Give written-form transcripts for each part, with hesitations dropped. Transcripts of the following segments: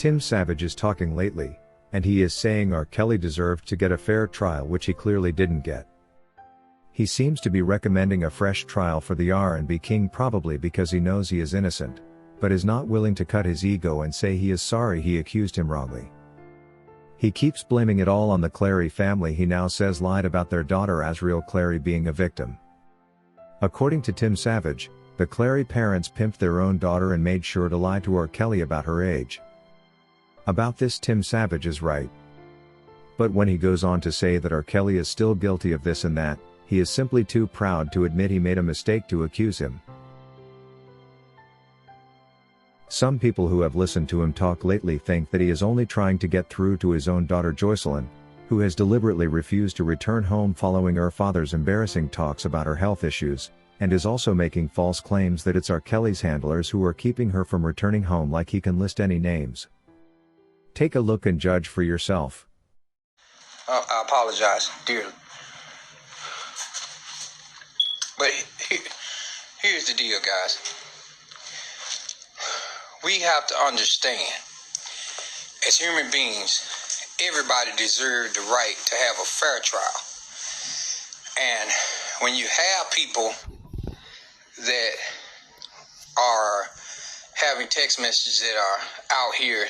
Tim Savage is talking lately, and he is saying R. Kelly deserved to get a fair trial, which he clearly didn't get. He seems to be recommending a fresh trial for the R&B king, probably because he knows he is innocent, but is not willing to cut his ego and say he is sorry he accused him wrongly. He keeps blaming it all on the Clary family he now says lied about their daughter Azriel Clary being a victim. According to Tim Savage, the Clary parents pimped their own daughter and made sure to lie to R. Kelly about her age. About this, Tim Savage is right. But when he goes on to say that R. Kelly is still guilty of this and that, he is simply too proud to admit he made a mistake to accuse him. Some people who have listened to him talk lately think that he is only trying to get through to his own daughter Joycelyn, who has deliberately refused to return home following her father's embarrassing talks about her health issues, and is also making false claims that it's R. Kelly's handlers who are keeping her from returning home, like he can list any names. Take a look and judge for yourself. I apologize dearly. But here's the deal, guys. We have to understand, as human beings, everybody deserves the right to have a fair trial. And when you have people that are having text messages that are out here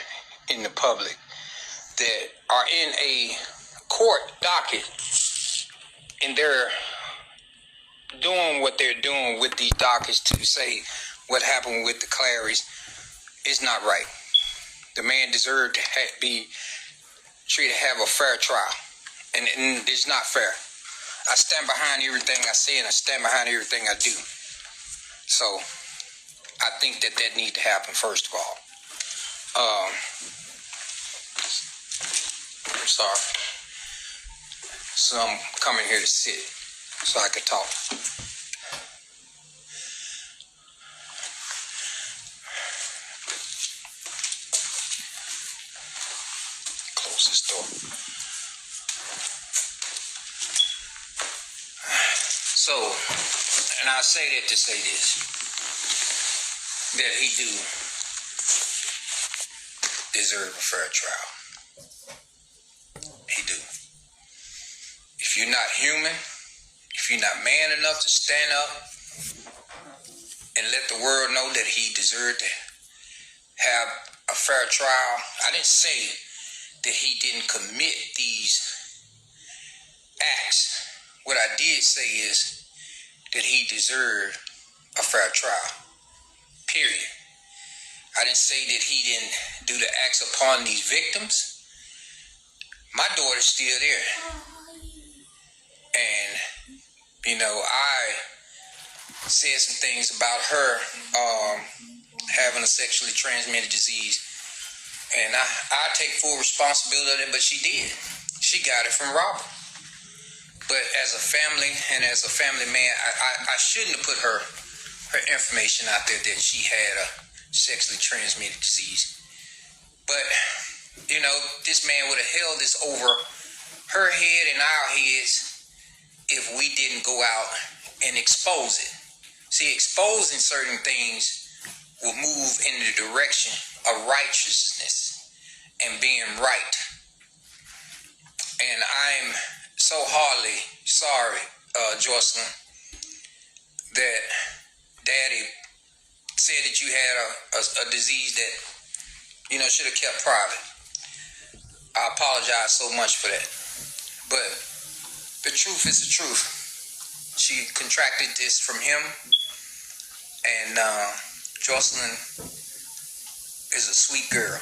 in the public, that are in a court docket, and they're doing what they're doing with these dockets to say what happened with the Clarys, is not right. The man deserved to be treated, have a fair trial, and it's not fair. I stand behind everything I say, and I stand behind everything I do. So I think that needs to happen, first of all. I'm sorry. So I'm coming here to sit so I could talk. Close this door. So, and I say that to say this, that he do deserve a fair trial. He do. If you're not human, if you're not man enough to stand up and let the world know that he deserved to have a fair trial, I didn't say that he didn't commit these acts. What I did say is that he deserved a fair trial. Period. I didn't say that he didn't do the acts upon these victims. My daughter's still there. And, you know, I said some things about her having a sexually transmitted disease. And I take full responsibility of it, but she did. She got it from Robert. But as a family and as a family man, I shouldn't have put her information out there that she had a sexually transmitted disease. But, you know, this man would have held this over her head and our heads if we didn't go out and expose it. See, exposing certain things will move in the direction of righteousness and being right. And I'm so hardly sorry, Joycelyn, that Daddy said that you had a disease that, you know, should have kept private. I apologize so much for that. But the truth is the truth. She contracted this from him, and Joycelyn is a sweet girl.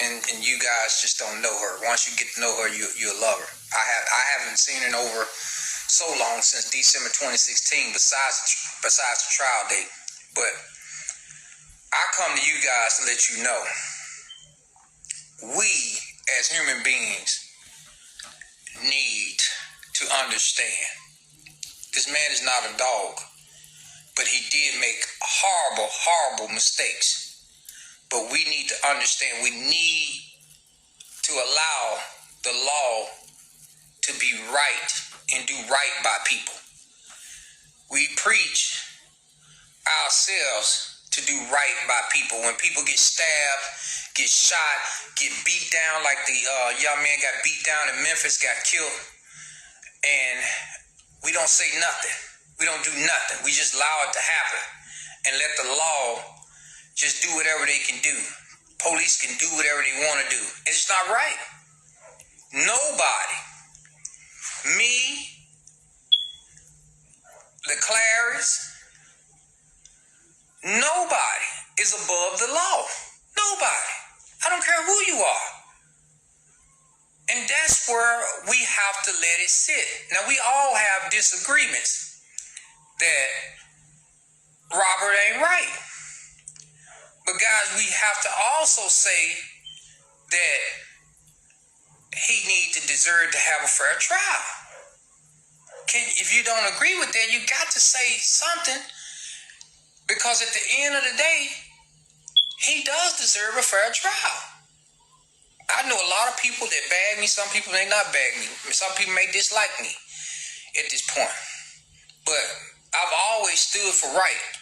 And you guys just don't know her. Once you get to know her, you'll love her. I haven't seen her in over so long, since December 2016, besides the trial date. But I come to you guys to let you know, we as human beings need to understand this man is not a dog, but he did make horrible, horrible mistakes. But we need to understand, we need to allow the law to be right and do right by people. We preach ourselves to do right by people. When people get stabbed, get shot, get beat down, like the young man got beat down in Memphis, got killed, and we don't say nothing. We don't do nothing. We just allow it to happen and let the law just do whatever they can do. Police can do whatever they want to do. It's not right. Nobody, me, the Clarys, nobody is above the law. Nobody. I don't care who you are. And that's where we have to let it sit. Now, we all have disagreements that Robert ain't right. But guys, we have to also say that he needs to deserve to have a fair trial. If you don't agree with that, you got to say something, because at the end of the day, he does deserve a fair trial. I know a lot of people that bag me. Some people may not bag me. Some people may dislike me at this point. But I've always stood for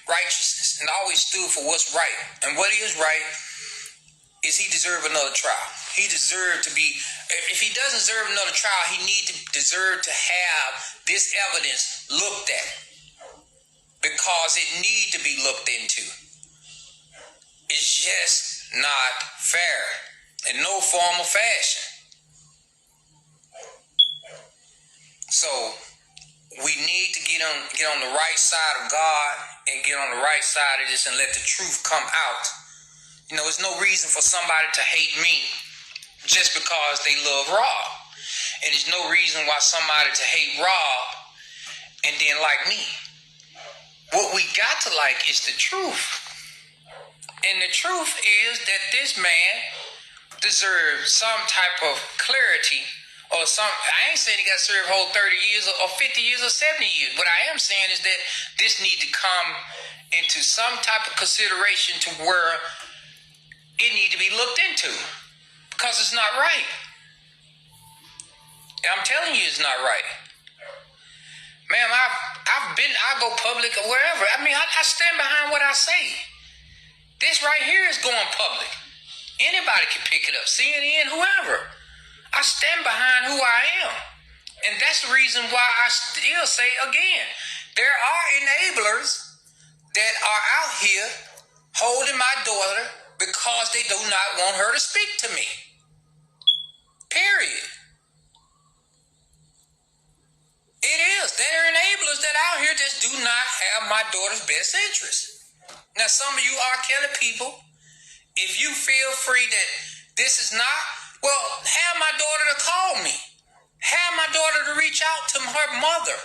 righteousness, and always stood for what's right. And what is right is he deserves another trial. He deserves to be, if he doesn't deserve another trial, he deserve to have this evidence looked at, because it needs to be looked into. It's just not fair in no form or fashion. So we need to get on the right side of God and get on the right side of this and let the truth come out. You know, there's no reason for somebody to hate me just because they love Rob. And there's no reason why somebody to hate Rob and then like me. What we got to like is the truth. And the truth is that this man deserves some type of clarity, or some, I ain't saying he got to serve whole 30 years or 50 years or 70 years. What I am saying is that this need to come into some type of consideration to where it need to be looked into, because it's not right. And I'm telling you, it's not right. Ma'am, I go public or wherever. I mean, I stand behind what I say. This right here is going public. Anybody can pick it up, CNN, whoever. I stand behind who I am. And that's the reason why I still say again, there are enablers that are out here holding my daughter because they do not want her to speak to me. Period. It is. There are enablers that out here just do not have my daughter's best interest. Now, some of you R. Kelly people, if you feel free that this is not, well, have my daughter to call me. Have my daughter to reach out to her mother.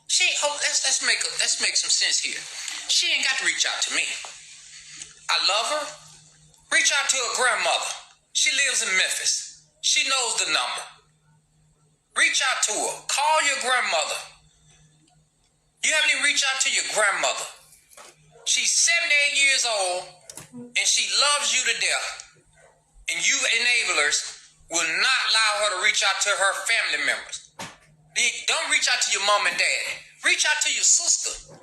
Let's make some sense here. She ain't got to reach out to me. I love her. Reach out to her grandmother. She lives in Memphis. She knows the number. Reach out to her. Call your grandmother. You haven't even reached out to your grandmother. She's 78 years old, and she loves you to death. And you enablers will not allow her to reach out to her family members. Don't reach out to your mom and dad. Reach out to your sister.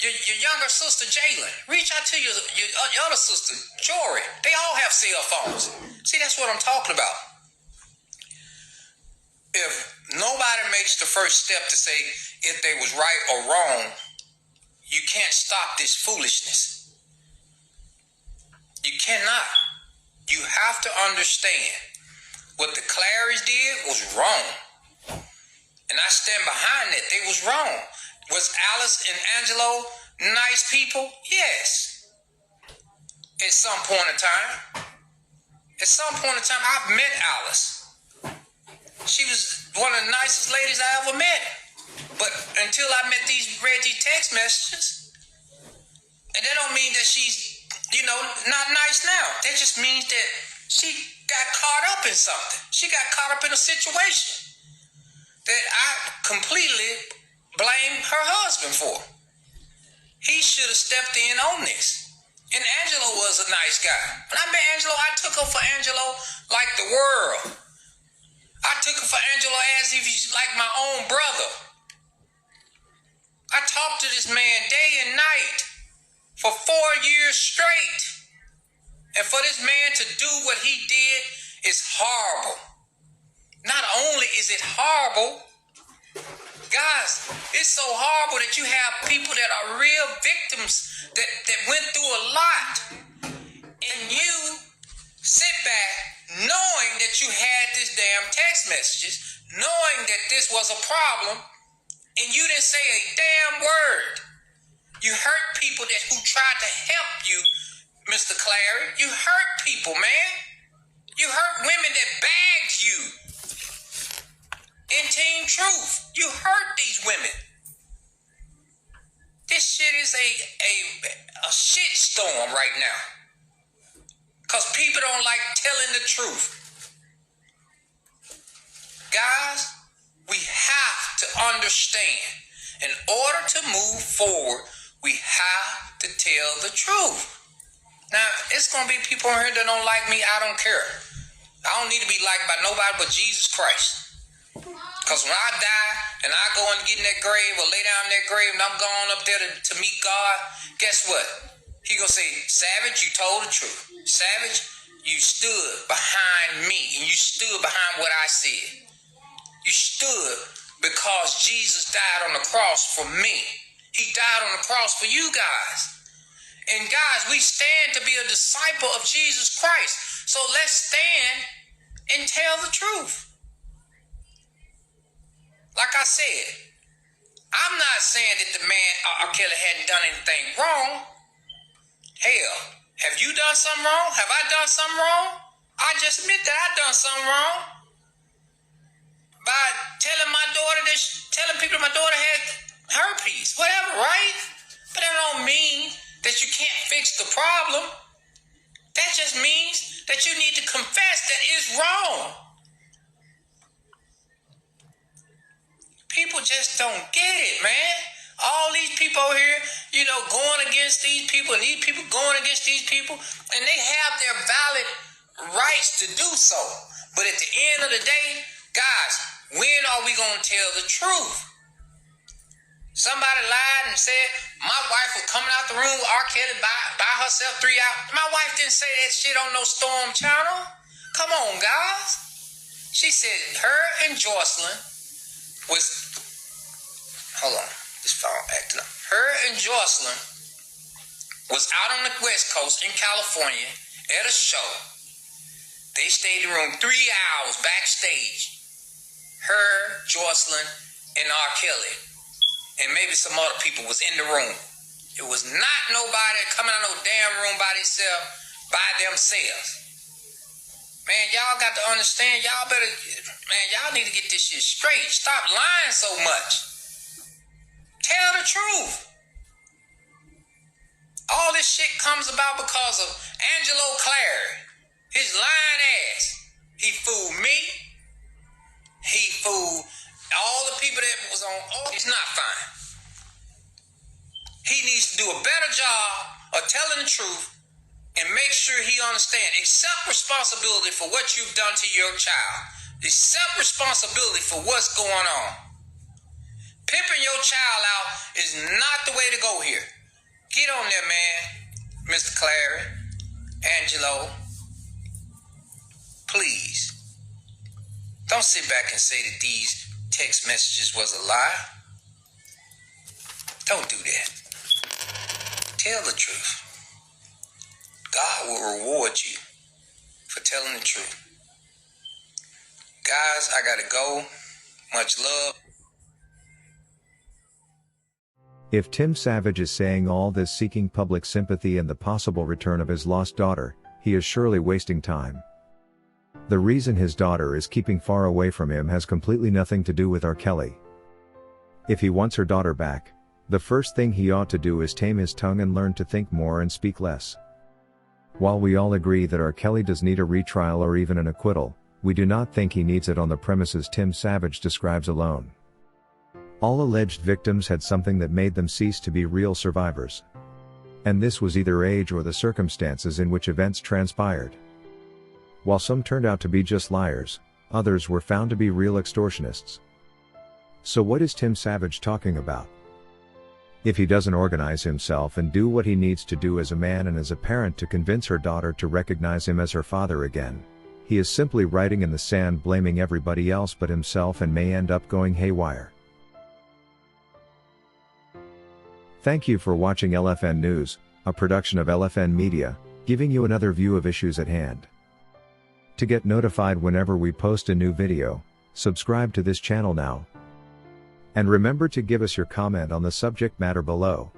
Your younger sister, Jalen. Reach out to your other sister, Jory. They all have cell phones. See, that's what I'm talking about. If nobody makes the first step to say if they was right or wrong, you can't stop this foolishness. You cannot. You have to understand what the Clarys did was wrong. And I stand behind that. They was wrong. Was Alice and Angelo nice people? Yes. At some point in time. At some point in time, I've met Alice. She was one of the nicest ladies I ever met. But until I read these text messages, and that don't mean that she's, not nice now. That just means that she got caught up in something. She got caught up in a situation that I completely blame her husband for. He should have stepped in on this. And Angelo was a nice guy. When I met Angelo, I took her for Angelo like the world. I took her for Angelo as if he's like my own brother. I talked to this man day and night for 4 here straight. And for this man to do what he did is horrible. Not only is it horrible, guys, it's so horrible that you have people that are real victims that went through a lot. And you sit back knowing that you had this damn text messages, knowing that this was a problem, and you didn't say a damn word. You hurt people who tried to help you, Mr. Clary. You hurt people, man. You hurt women that bagged you. In Team Truth, you hurt these women. This shit is a shit storm right now. Because people don't like telling the truth. Guys, we have to understand, in order to move forward, we have to tell the truth. Now, it's going to be people in here that don't like me. I don't care. I don't need to be liked by nobody but Jesus Christ. Because when I die and I go and get in that grave or lay down in that grave and I'm going up there to meet God, guess what? He going to say, Savage, you told the truth. Savage, you stood behind me and you stood behind what I said. You stood because Jesus died on the cross for me. He died on the cross for you guys. And guys, we stand to be a disciple of Jesus Christ. So let's stand and tell the truth. Like I said, I'm not saying that the man R. Kelly hadn't done anything wrong. Hell, have you done something wrong? Have I done something wrong? I just admit that I done something wrong by telling people my daughter had herpes, whatever, right? But that don't mean that you can't fix the problem. That just means that you need to confess that it's wrong. People just don't get it, man. All these people here, going against these people and these people going against these people, and they have their valid rights to do so. But at the end of the day, guys, when are we going to tell the truth? Somebody lied and said my wife was coming out the room with R. Kelly by herself 3 hours. My wife didn't say that shit on no Storm Channel. Come on, guys. She said her and Jocelyn hold on, this phone acting up. Her and Jocelyn was out on the West Coast in California at a show. They stayed in the room 3 hours backstage. Her, Jocelyn, and R. Kelly, and maybe some other people was in the room. It was not nobody coming out of no damn room by themselves. Man, y'all got to understand, y'all need to get this shit straight. Stop lying so much. Tell the truth. All this shit comes about because of Angelo Clary. His lying ass. He fooled me. He fooled all the people that was on. Oh, it's not fine. He needs to do a better job of telling the truth and make sure he understands. Accept responsibility for what you've done to your child. Accept responsibility for what's going on. Pimping your child out is not the way to go here. Get on there, man. Mr. Clary, Angelo, please. Don't sit back and say that these text messages was a lie. Don't do that. Tell the truth. God will reward you for telling the truth. Guys, I gotta go. Much love. If Tim Savage is saying all this seeking public sympathy and the possible return of his lost daughter, he is surely wasting time. The reason his daughter is keeping far away from him has completely nothing to do with R. Kelly. If he wants her daughter back, the first thing he ought to do is tame his tongue and learn to think more and speak less. While we all agree that R. Kelly does need a retrial or even an acquittal, we do not think he needs it on the premises Tim Savage describes alone. All alleged victims had something that made them cease to be real survivors. And this was either age or the circumstances in which events transpired. While some turned out to be just liars, others were found to be real extortionists. So what is Tim Savage talking about? If he doesn't organize himself and do what he needs to do as a man and as a parent to convince her daughter to recognize him as her father again, he is simply writing in the sand, blaming everybody else but himself, and may end up going haywire. Thank you for watching LFN News, a production of LFN Media, giving you another view of issues at hand. To get notified whenever we post a new video, subscribe to this channel now. And remember to give us your comment on the subject matter below.